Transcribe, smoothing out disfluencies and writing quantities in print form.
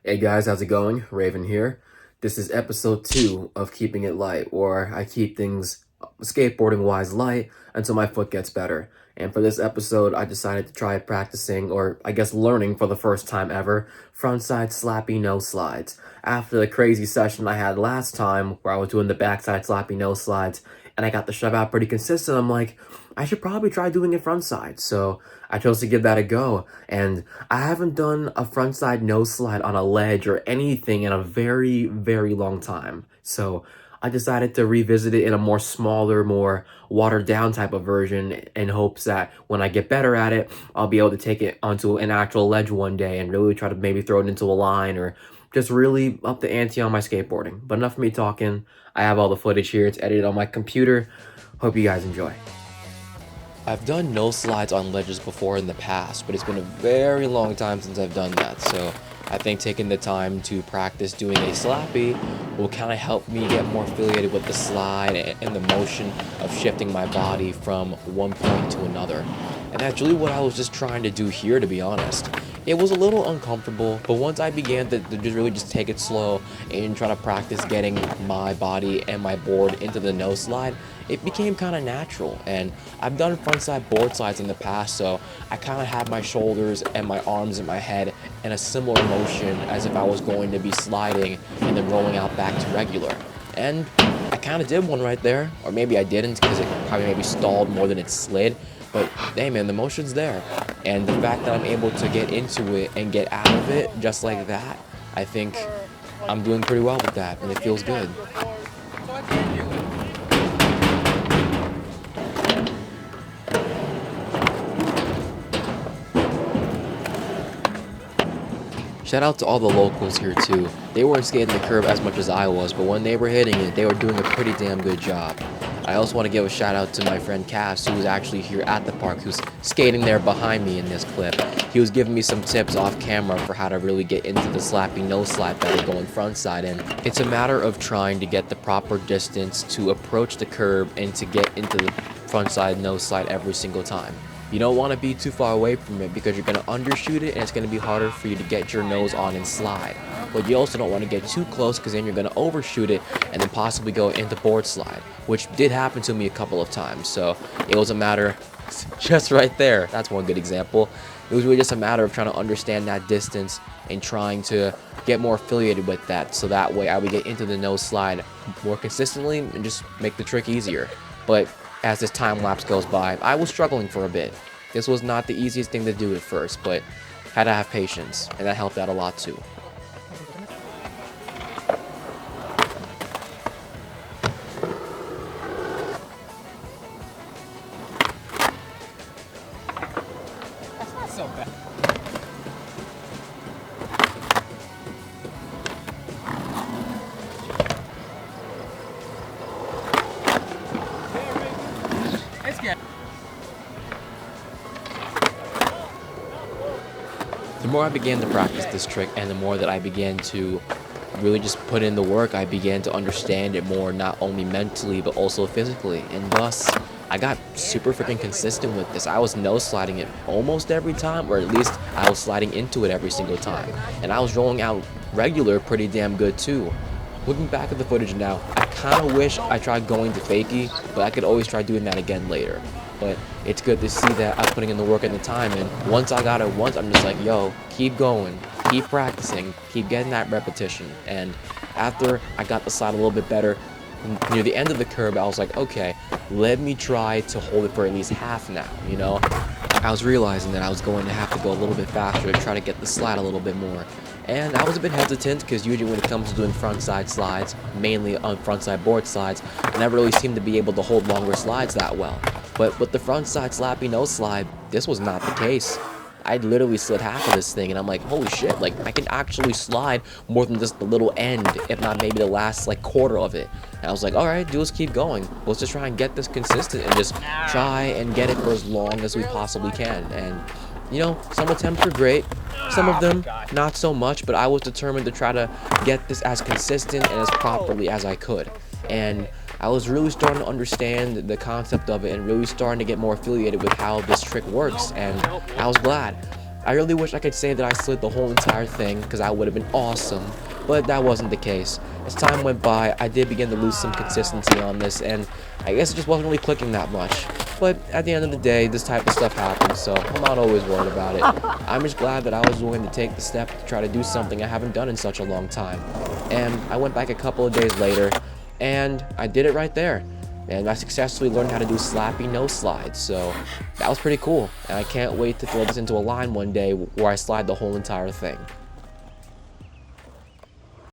Hey guys, how's it going? Raven here. This is episode 2 of Keeping It Light, where I keep things skateboarding wise light until my foot gets better. And for this episode, I decided to try practicing, or I guess learning for the first time ever, frontside slappy nose slides. After the crazy session I had last time, where I was doing the backside slappy nose slides, and I got the shove out pretty consistent, I'm like, I should probably try doing it frontside. So I chose to give that a go. And I haven't done a frontside nose slide on a ledge or anything in a very, very long time. So I decided to revisit it in a more smaller, more watered down type of version in hopes that when I get better at it, I'll be able to take it onto an actual ledge one day and really try to maybe throw it into a line or just really up the ante on my skateboarding. But enough of me talking. I have all the footage here. It's edited on my computer. Hope you guys enjoy. I've done nose slides on ledges before in the past, but it's been a very long time since I've done that, so I think taking the time to practice doing a slappy will kind of help me get more affiliated with the slide and the motion of shifting my body from one point to another. And that's really what I was just trying to do here, to be honest. It was a little uncomfortable, but once I began to just take it slow and try to practice getting my body and my board into the nose slide, it became kind of natural. And I've done frontside board slides in the past, so I kind of had my shoulders and my arms and my head in a similar motion as if I was going to be sliding and then rolling out back to regular. And I kind of did one right there, or maybe I didn't because it probably maybe stalled more than it slid. But hey man, the motion's there. And the fact that I'm able to get into it and get out of it just like that, I think I'm doing pretty well with that, and it feels good. Shout out to all the locals here too. They weren't skating the curb as much as I was, but when they were hitting it, they were doing a pretty damn good job. I also want to give a shout out to my friend Cass, who was actually here at the park, who's skating there behind me in this clip. He was giving me some tips off camera for how to really get into the slappy nose slide that we're going frontside in. It's a matter of trying to get the proper distance to approach the curb and to get into the frontside nose slide every single time. You don't want to be too far away from it because you're going to undershoot it and it's going to be harder for you to get your nose on and slide. But you also don't want to get too close because then you're going to overshoot it and then possibly go into board slide, which did happen to me a couple of times. So it was a matter, just right there, that's one good example. It was really just a matter of trying to understand that distance and trying to get more affiliated with that, so that way I would get into the nose slide more consistently and just make the trick easier. But as this time lapse goes by, I was struggling for a bit. This was not the easiest thing to do at first, but had to have patience, and that helped out a lot too. That's not so bad. It's good. The more I began to practice this trick and the more that I began to really just put in the work, I began to understand it more, not only mentally but also physically, and thus I got super freaking consistent with this. I was nose sliding it almost every time, or at least I was sliding into it every single time, and I was rolling out regular pretty damn good too. Looking back at the footage now, I kind of wish I tried going to fakie, but I could always try doing that again later. But it's good to see that I'm putting in the work and the time, and once I got it once, I'm just like, yo, keep going, keep practicing, keep getting that repetition. And after I got the slide a little bit better, near the end of the curb, I was like, okay, let me try to hold it for at least half now, you know? I was realizing that I was going to have to go a little bit faster to try to get the slide a little bit more. And I was a bit hesitant because usually when it comes to doing frontside slides, mainly on frontside board slides, I never really seem to be able to hold longer slides that well. But with the frontside slappy nose slide, this was not the case. I literally slid half of this thing and I'm like, holy shit, like I can actually slide more than just the little end, if not maybe the last like quarter of it. And I was like, alright, dude, let's keep going. Let's just try and get this consistent and just try and get it for as long as we possibly can. And you know, some attempts were great, some of them not so much, but I was determined to try to get this as consistent and as properly as I could. And I was really starting to understand the concept of it and really starting to get more affiliated with how this trick works, and I was glad. I really wish I could say that I slid the whole entire thing, because that would have been awesome, but that wasn't the case. As time went by, I did begin to lose some consistency on this, and I guess it just wasn't really clicking that much. But at the end of the day, this type of stuff happens, so I'm not always worried about it. I'm just glad that I was willing to take the step to try to do something I haven't done in such a long time. And I went back a couple of days later, and I did it right there. And I successfully learned how to do Slappy Noseslide, so that was pretty cool. And I can't wait to throw this into a line one day where I slide the whole entire thing.